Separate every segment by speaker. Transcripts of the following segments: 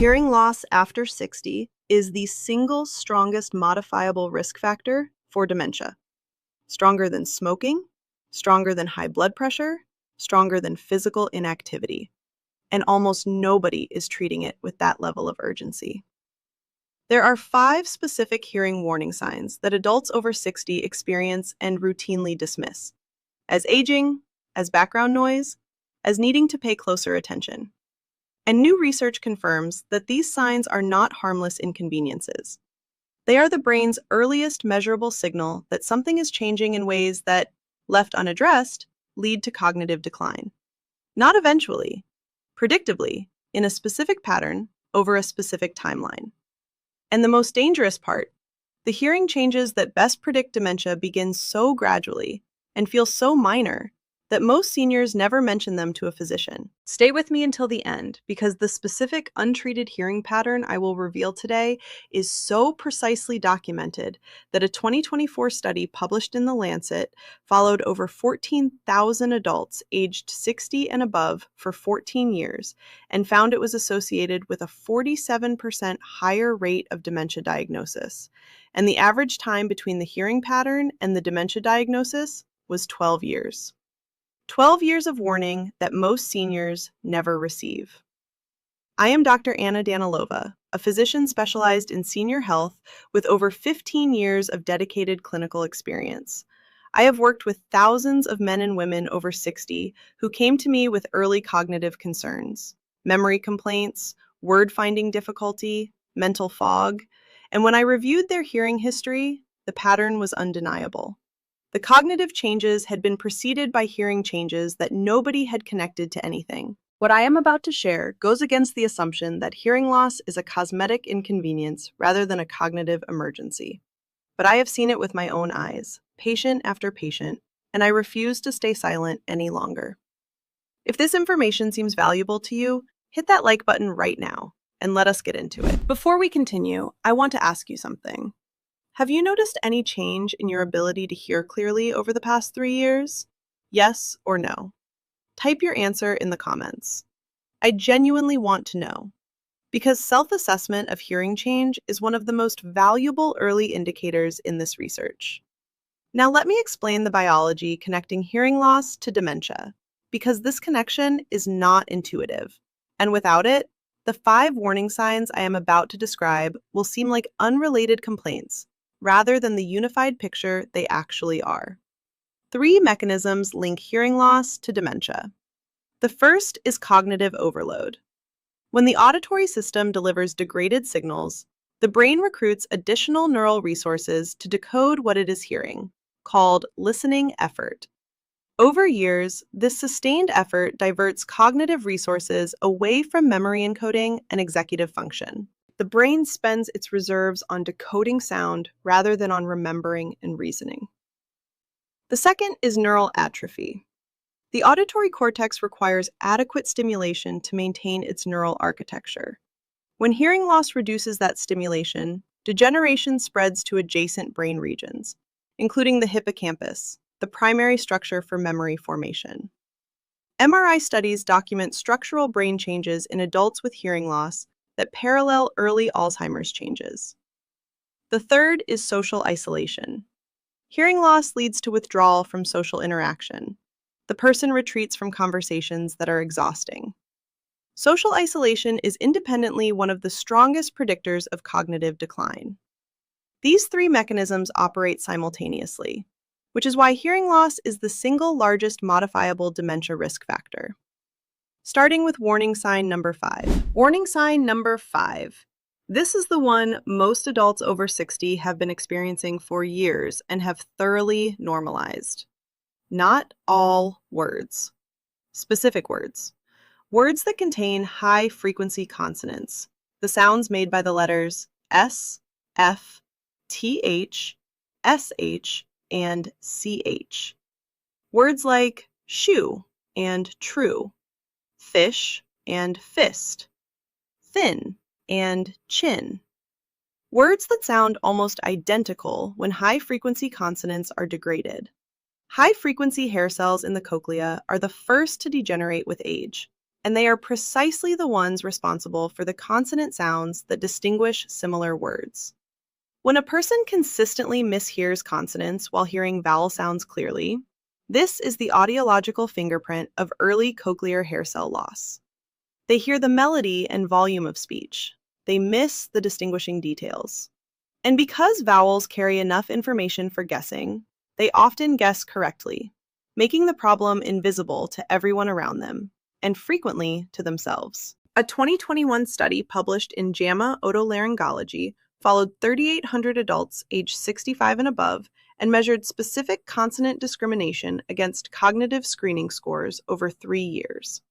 Speaker 1: Hearing loss after 60 is the single strongest modifiable risk factor for dementia. Stronger than smoking, stronger than high blood pressure, stronger than physical inactivity. And almost nobody is treating it with that level of urgency. There are 5 specific hearing warning signs that adults over 60 experience and routinely dismiss as aging, as background noise, as needing to pay closer attention. And new research confirms that these signs are not harmless inconveniences. They are the brain's earliest measurable signal that something is changing in ways that, left unaddressed, lead to cognitive decline. Not eventually, predictably, in a specific pattern over a specific timeline. And the most dangerous part, the hearing changes that best predict dementia begin so gradually and feel so minor that most seniors never mention them to a physician. Stay with me until the end, because the specific untreated hearing pattern I will reveal today is so precisely documented that a 2024 study published in The Lancet followed over 14,000 adults aged 60 and above for 14 years and found it was associated with a 47% higher rate of dementia diagnosis. And the average time between the hearing pattern and the dementia diagnosis was 12 years. 12 years of warning that most seniors never receive. I am Dr. Anna Danilova, a physician specialized in senior health with over 15 years of dedicated clinical experience. I have worked with thousands of men and women over 60 who came to me with early cognitive concerns, memory complaints, word-finding difficulty, mental fog, and when I reviewed their hearing history, the pattern was undeniable. The cognitive changes had been preceded by hearing changes that nobody had connected to anything. What I am about to share goes against the assumption that hearing loss is a cosmetic inconvenience rather than a cognitive emergency. But I have seen it with my own eyes, patient after patient, and I refuse to stay silent any longer. If this information seems valuable to you, hit that like button right now, and let us get into it. Before we continue, I want to ask you something. Have you noticed any change in your ability to hear clearly over the past 3 years? Yes or no? Type your answer in the comments. I genuinely want to know, because self-assessment of hearing change is one of the most valuable early indicators in this research. Now let me explain the biology connecting hearing loss to dementia, because this connection is not intuitive, and without it, the 5 warning signs I am about to describe will seem like unrelated complaints, rather than the unified picture they actually are. 3 mechanisms link hearing loss to dementia. The first is cognitive overload. When the auditory system delivers degraded signals, the brain recruits additional neural resources to decode what it is hearing, called listening effort. Over years, this sustained effort diverts cognitive resources away from memory encoding and executive function. The brain spends its reserves on decoding sound rather than on remembering and reasoning. The second is neural atrophy. The auditory cortex requires adequate stimulation to maintain its neural architecture. When hearing loss reduces that stimulation, degeneration spreads to adjacent brain regions, including the hippocampus, the primary structure for memory formation. MRI studies document structural brain changes in adults with hearing loss that parallel early Alzheimer's changes. The third is social isolation. Hearing loss leads to withdrawal from social interaction. The person retreats from conversations that are exhausting. Social isolation is independently one of the strongest predictors of cognitive decline. These 3 mechanisms operate simultaneously, which is why hearing loss is the single largest modifiable dementia risk factor. Starting with warning sign number 5. Warning sign number 5. This is the one most adults over 60 have been experiencing for years and have thoroughly normalized. Not all words. Specific words. Words that contain high-frequency consonants, the sounds made by the letters S, F, TH, SH, and CH. Words like shoe and true, fish and fist, thin and chin. Words that sound almost identical when high-frequency consonants are degraded. High-frequency hair cells in the cochlea are the first to degenerate with age, and they are precisely the ones responsible for the consonant sounds that distinguish similar words. When a person consistently mishears consonants while hearing vowel sounds clearly, this is the audiological fingerprint of early cochlear hair cell loss. They hear the melody and volume of speech. They miss the distinguishing details. And because vowels carry enough information for guessing, they often guess correctly, making the problem invisible to everyone around them, and frequently to themselves. A 2021 study published in JAMA Otolaryngology followed 3,800 adults aged 65 and above and measured specific consonant discrimination against cognitive screening scores over 3 years.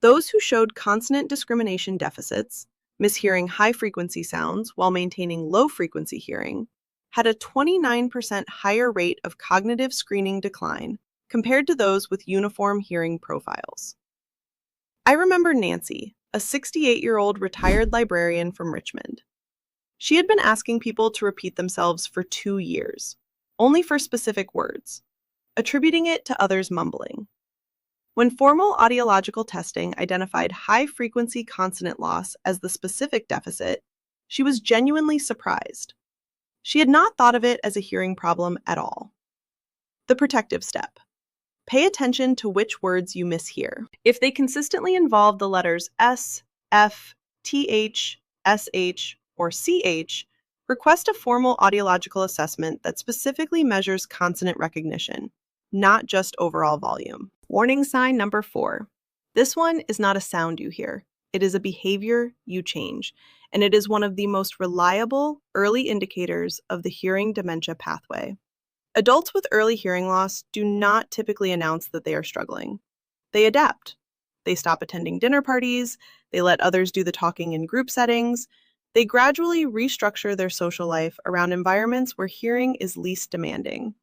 Speaker 1: Those who showed consonant discrimination deficits, mishearing high-frequency sounds while maintaining low-frequency hearing, had a 29% higher rate of cognitive screening decline compared to those with uniform hearing profiles. I remember Nancy, a 68-year-old retired librarian from Richmond. She had been asking people to repeat themselves for 2 years, only for specific words, attributing it to others mumbling. When formal audiological testing identified high-frequency consonant loss as the specific deficit, she was genuinely surprised. She had not thought of it as a hearing problem at all. The protective step. Pay attention to which words you mishear. If they consistently involve the letters S, F, TH, SH, or CH, request a formal audiological assessment that specifically measures consonant recognition, not just overall volume. Warning sign number 4. This one is not a sound you hear. It is a behavior you change, and it is one of the most reliable early indicators of the hearing dementia pathway. Adults with early hearing loss do not typically announce that they are struggling. They adapt. They stop attending dinner parties. They let others do the talking in group settings. They gradually restructure their social life around environments where hearing is least demanding.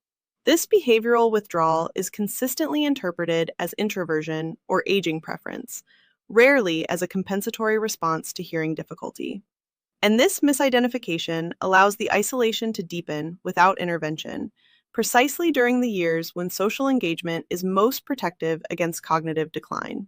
Speaker 1: This behavioral withdrawal is consistently interpreted as introversion or aging preference, rarely as a compensatory response to hearing difficulty. And this misidentification allows the isolation to deepen without intervention, precisely during the years when social engagement is most protective against cognitive decline.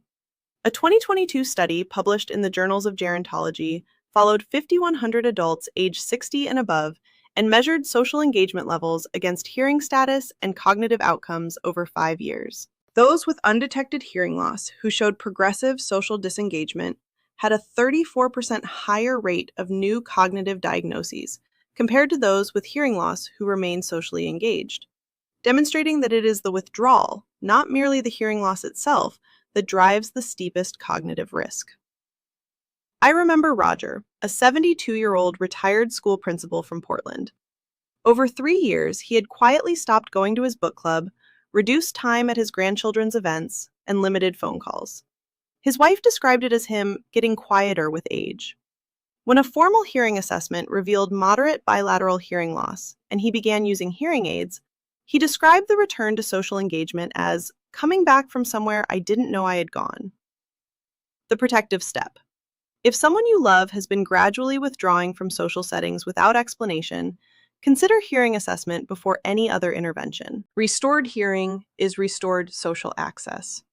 Speaker 1: A 2022 study published in the Journals of Gerontology followed 5,100 adults aged 60 and above and measured social engagement levels against hearing status and cognitive outcomes over 5 years. Those with undetected hearing loss who showed progressive social disengagement had a 34% higher rate of new cognitive diagnoses compared to those with hearing loss who remained socially engaged, demonstrating that it is the withdrawal, not merely the hearing loss itself, that drives the steepest cognitive risk. I remember Roger, a 72-year-old retired school principal from Portland. Over 3 years, he had quietly stopped going to his book club, reduced time at his grandchildren's events, and limited phone calls. His wife described it as him getting quieter with age. When a formal hearing assessment revealed moderate bilateral hearing loss and he began using hearing aids, he described the return to social engagement as coming back from somewhere I didn't know I had gone. The protective step. If someone you love has been gradually withdrawing from social settings without explanation, consider hearing assessment before any other intervention. Restored hearing is restored social access.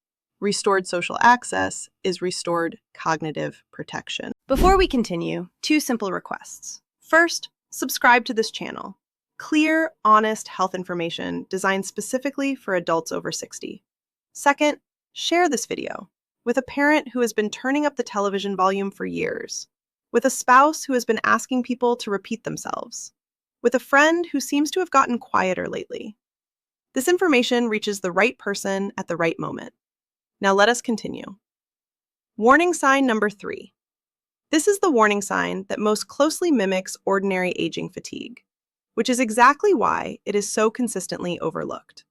Speaker 1: Restored social access is restored cognitive protection. Before we continue, 2 simple requests. First, subscribe to this channel. Clear, honest health information designed specifically for adults over 60. Second, share this video with a parent who has been turning up the television volume for years, with a spouse who has been asking people to repeat themselves, with a friend who seems to have gotten quieter lately. This information reaches the right person at the right moment. Now let us continue. Warning sign number 3. This is the warning sign that most closely mimics ordinary aging fatigue, which is exactly why it is so consistently overlooked.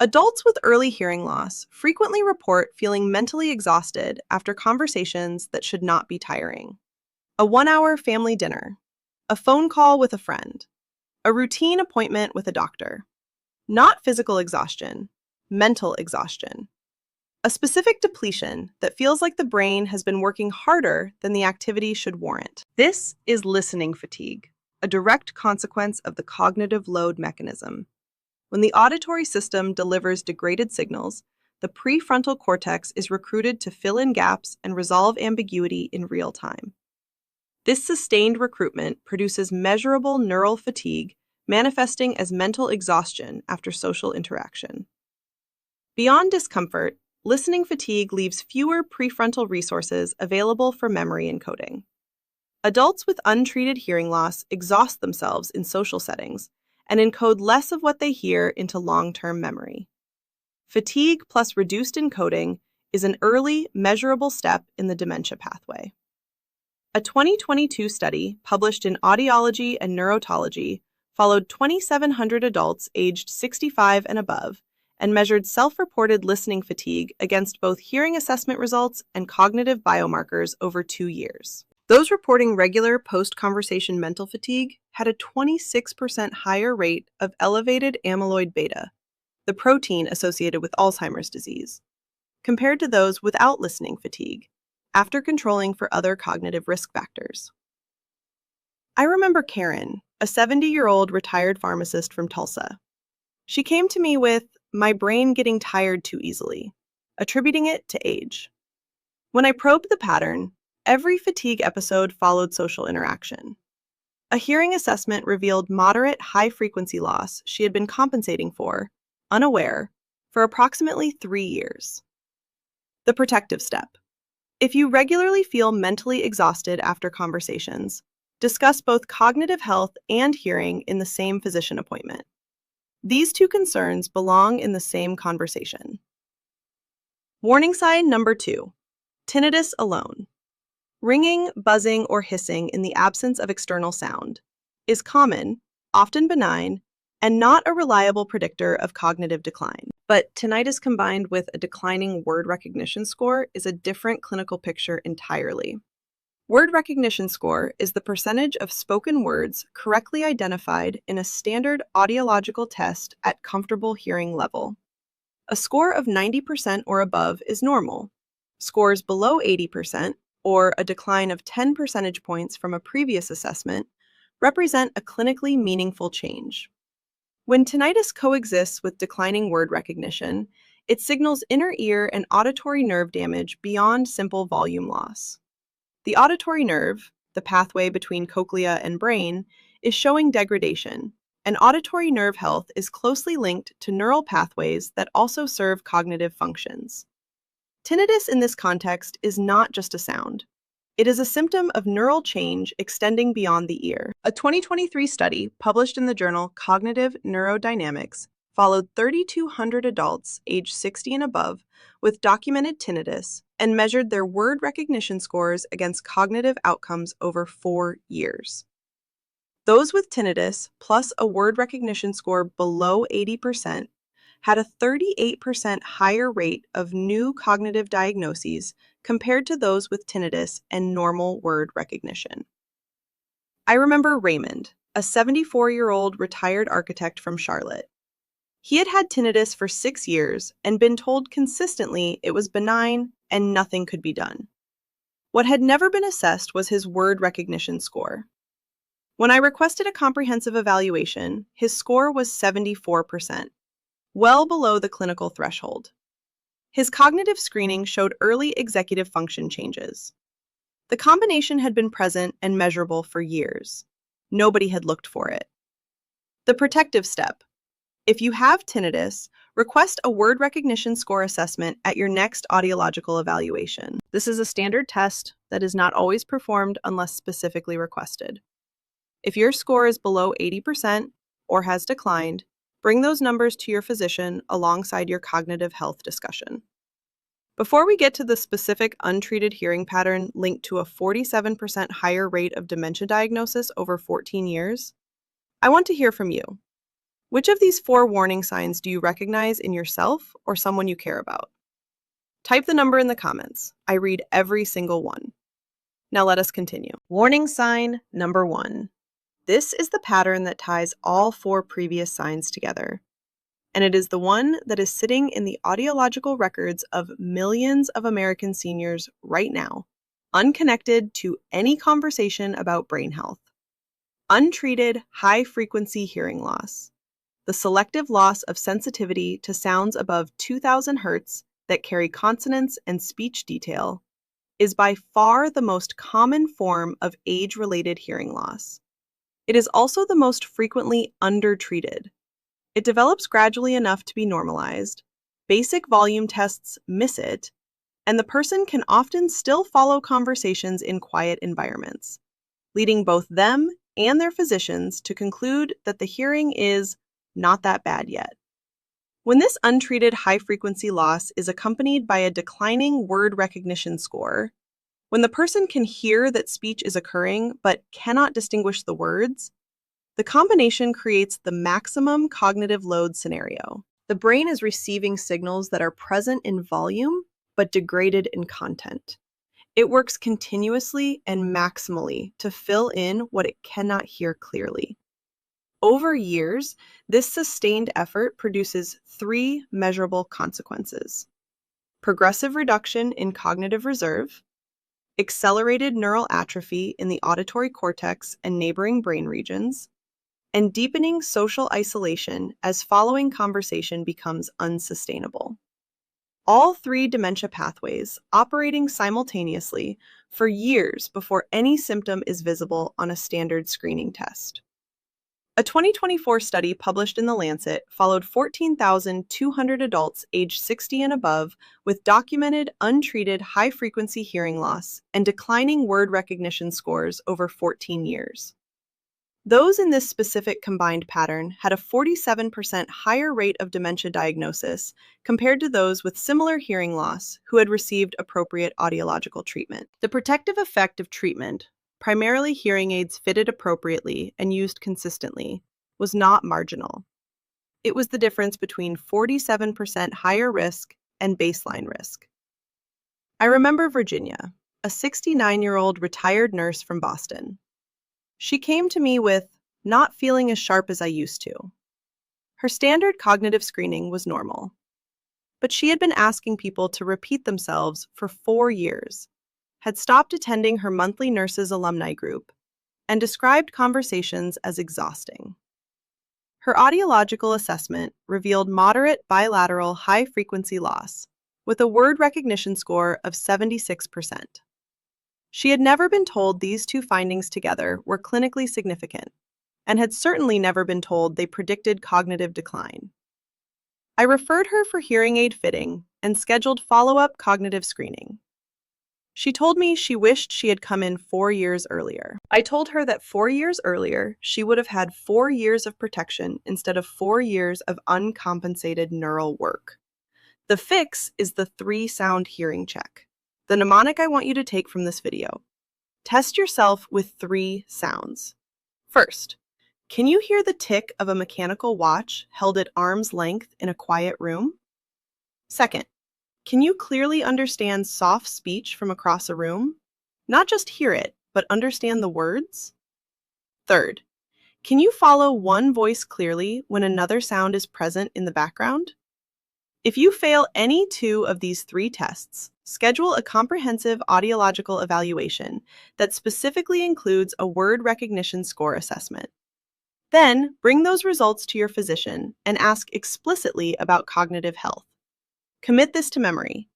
Speaker 1: Adults with early hearing loss frequently report feeling mentally exhausted after conversations that should not be tiring. A 1-hour family dinner, a phone call with a friend, a routine appointment with a doctor. Not physical exhaustion, mental exhaustion. A specific depletion that feels like the brain has been working harder than the activity should warrant. This is listening fatigue, a direct consequence of the cognitive load mechanism. When the auditory system delivers degraded signals, the prefrontal cortex is recruited to fill in gaps and resolve ambiguity in real time. This sustained recruitment produces measurable neural fatigue, manifesting as mental exhaustion after social interaction. Beyond discomfort, listening fatigue leaves fewer prefrontal resources available for memory encoding. Adults with untreated hearing loss exhaust themselves in social settings and encode less of what they hear into long-term memory. Fatigue plus reduced encoding is an early, measurable step in the dementia pathway. A 2022 study published in Audiology and Neurotology followed 2,700 adults aged 65 and above and measured self-reported listening fatigue against both hearing assessment results and cognitive biomarkers over 2 years. Those reporting regular post-conversation mental fatigue had a 26% higher rate of elevated amyloid beta, the protein associated with Alzheimer's disease, compared to those without listening fatigue, after controlling for other cognitive risk factors. I remember Karen, a 70-year-old retired pharmacist from Tulsa. She came to me with my brain getting tired too easily, attributing it to age. When I probed the pattern, every fatigue episode followed social interaction. A hearing assessment revealed moderate high-frequency loss she had been compensating for, unaware, for approximately 3 years. The protective step. If you regularly feel mentally exhausted after conversations, discuss both cognitive health and hearing in the same physician appointment. These two concerns belong in the same conversation. Warning sign number 2, tinnitus alone. Ringing, buzzing, or hissing in the absence of external sound is common, often benign, and not a reliable predictor of cognitive decline. But tinnitus combined with a declining word recognition score is a different clinical picture entirely. Word recognition score is the percentage of spoken words correctly identified in a standard audiological test at comfortable hearing level. A score of 90% or above is normal. Scores below 80%, or a decline of 10 percentage points from a previous assessment, represent a clinically meaningful change. When tinnitus coexists with declining word recognition, it signals inner ear and auditory nerve damage beyond simple volume loss. The auditory nerve, the pathway between cochlea and brain, is showing degradation, and auditory nerve health is closely linked to neural pathways that also serve cognitive functions. Tinnitus in this context is not just a sound. It is a symptom of neural change extending beyond the ear. A 2023 study published in the journal Cognitive Neurodynamics followed 3,200 adults aged 60 and above with documented tinnitus and measured their word recognition scores against cognitive outcomes over 4 years. Those with tinnitus plus a word recognition score below 80% had a 38% higher rate of new cognitive diagnoses compared to those with tinnitus and normal word recognition. I remember Raymond, a 74-year-old retired architect from Charlotte. He had had tinnitus for 6 years and been told consistently it was benign and nothing could be done. What had never been assessed was his word recognition score. When I requested a comprehensive evaluation, his score was 74%. Well below the clinical threshold. His cognitive screening showed early executive function changes. The combination had been present and measurable for years. Nobody had looked for it. The protective step. If you have tinnitus, request a word recognition score assessment at your next audiological evaluation. This is a standard test that is not always performed unless specifically requested. If your score is below 80% or has declined, bring those numbers to your physician alongside your cognitive health discussion. Before we get to the specific untreated hearing pattern linked to a 47% higher rate of dementia diagnosis over 14 years, I want to hear from you. Which of these 4 warning signs do you recognize in yourself or someone you care about? Type the number in the comments. I read every single one. Now let us continue. Warning sign number 1. This is the pattern that ties all 4 previous signs together, and it is the one that is sitting in the audiological records of millions of American seniors right now, unconnected to any conversation about brain health. Untreated high-frequency hearing loss, the selective loss of sensitivity to sounds above 2,000 Hz that carry consonants and speech detail, is by far the most common form of age-related hearing loss. It is also the most frequently undertreated. It develops gradually enough to be normalized, basic volume tests miss it, and the person can often still follow conversations in quiet environments, leading both them and their physicians to conclude that the hearing is not that bad yet. When this untreated high-frequency loss is accompanied by a declining word recognition score, when the person can hear that speech is occurring but cannot distinguish the words, the combination creates the maximum cognitive load scenario. The brain is receiving signals that are present in volume but degraded in content. It works continuously and maximally to fill in what it cannot hear clearly. Over years, this sustained effort produces 3 measurable consequences: progressive reduction in cognitive reserve, accelerated neural atrophy in the auditory cortex and neighboring brain regions, and deepening social isolation as following conversation becomes unsustainable. All 3 dementia pathways operating simultaneously for years before any symptom is visible on a standard screening test. A 2024 study published in The Lancet followed 14,200 adults aged 60 and above with documented untreated high-frequency hearing loss and declining word recognition scores over 14 years. Those in this specific combined pattern had a 47% higher rate of dementia diagnosis compared to those with similar hearing loss who had received appropriate audiological treatment. The protective effect of treatment, primarily hearing aids fitted appropriately and used consistently, was not marginal. It was the difference between 47% higher risk and baseline risk. I remember Virginia, a 69-year-old retired nurse from Boston. She came to me with not feeling as sharp as I used to. Her standard cognitive screening was normal, but she had been asking people to repeat themselves for 4 years, had stopped attending her monthly nurses alumni group, and described conversations as exhausting. Her audiological assessment revealed moderate bilateral high-frequency loss, with a word recognition score of 76%. She had never been told these 2 findings together were clinically significant, and had certainly never been told they predicted cognitive decline. I referred her for hearing aid fitting and scheduled follow-up cognitive screening. She told me she wished she had come in 4 years earlier. I told her that 4 years earlier, she would have had 4 years of protection instead of 4 years of uncompensated neural work. The fix is the 3-sound hearing check, the mnemonic I want you to take from this video. Test yourself with 3 sounds. First, can you hear the tick of a mechanical watch held at arm's length in a quiet room? Second, can you clearly understand soft speech from across a room? Not just hear it, but understand the words? Third, can you follow one voice clearly when another sound is present in the background? If you fail any 2 of these 3 tests, schedule a comprehensive audiological evaluation that specifically includes a word recognition score assessment. Then, bring those results to your physician and ask explicitly about cognitive health. Commit this to memory.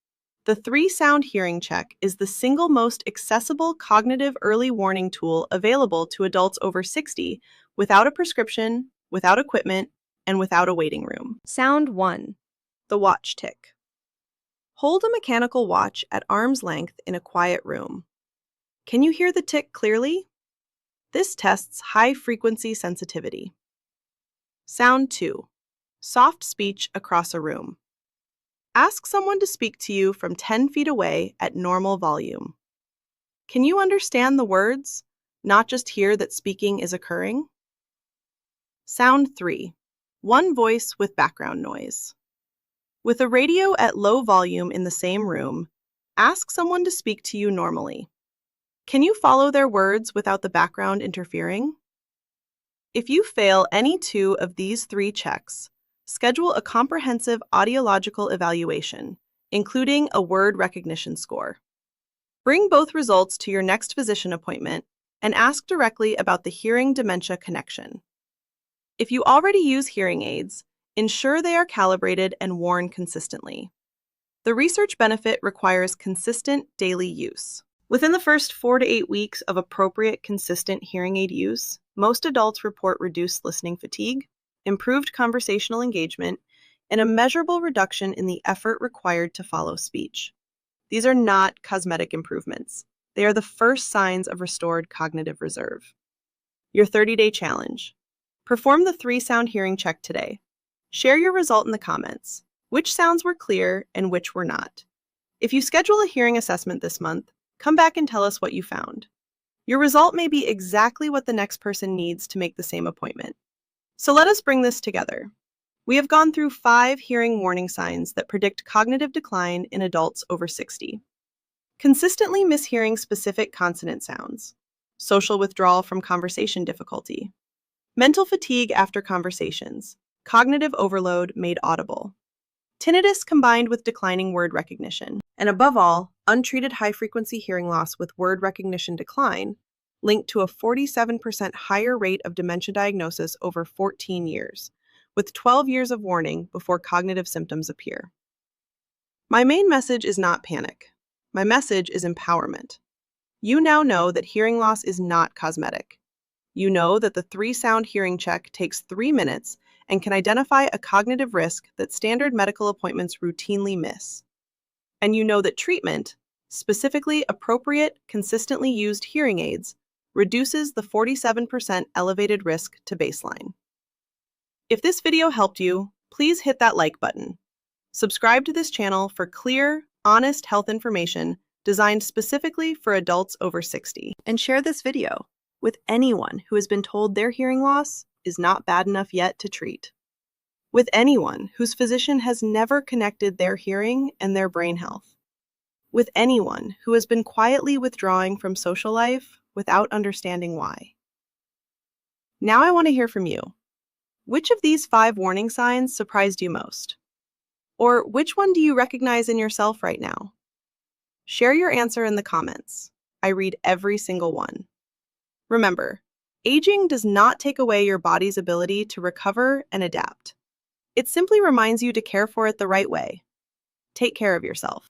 Speaker 1: The 3-sound hearing check is the single most accessible cognitive early warning tool available to adults over 60 without a prescription, without equipment, and without a waiting room. Sound 1. The watch tick. Hold a mechanical watch at arm's length in a quiet room. Can you hear the tick clearly? This tests high-frequency sensitivity. Sound 2. Soft speech across a room. Ask someone to speak to you from 10 feet away at normal volume. Can you understand the words, not just hear that speaking is occurring? Sound 3. One voice with background noise. With a radio at low volume in the same room, ask someone to speak to you normally. Can you follow their words without the background interfering? If you fail any 2 of these 3 checks, schedule a comprehensive audiological evaluation, including a word recognition score. Bring both results to your next physician appointment and ask directly about the hearing-dementia connection. If you already use hearing aids, ensure they are calibrated and worn consistently. The research benefit requires consistent daily use. Within the first 4 to 8 weeks of appropriate, consistent hearing aid use, most adults report reduced listening fatigue, improved conversational engagement, and a measurable reduction in the effort required to follow speech. These are not cosmetic improvements. They are the first signs of restored cognitive reserve. Your 30-day challenge. Perform the 3-sound hearing check today. Share your result in the comments. Which sounds were clear and which were not? If you schedule a hearing assessment this month, come back and tell us what you found. Your result may be exactly what the next person needs to make the same appointment. So let us bring this together. We have gone through 5 hearing warning signs that predict cognitive decline in adults over 60. Consistently mishearing specific consonant sounds. Social withdrawal from conversation difficulty. Mental fatigue after conversations. Cognitive overload made audible. Tinnitus combined with declining word recognition. And above all, untreated high-frequency hearing loss with word recognition decline, linked to a 47% higher rate of dementia diagnosis over 14 years, with 12 years of warning before cognitive symptoms appear. My main message is not panic. My message is empowerment. You now know that hearing loss is not cosmetic. You know that the 3-sound hearing check takes 3 minutes and can identify a cognitive risk that standard medical appointments routinely miss. And you know that treatment, specifically appropriate, consistently used hearing aids, reduces the 47% elevated risk to baseline. If this video helped you, please hit that like button. Subscribe to this channel for clear, honest health information designed specifically for adults over 60. And share this video with anyone who has been told their hearing loss is not bad enough yet to treat. With anyone whose physician has never connected their hearing and their brain health. With anyone who has been quietly withdrawing from social life without understanding why. Now I want to hear from you. Which of these 5 warning signs surprised you most? Or which one do you recognize in yourself right now? Share your answer in the comments. I read every single one. Remember, aging does not take away your body's ability to recover and adapt. It simply reminds you to care for it the right way. Take care of yourself.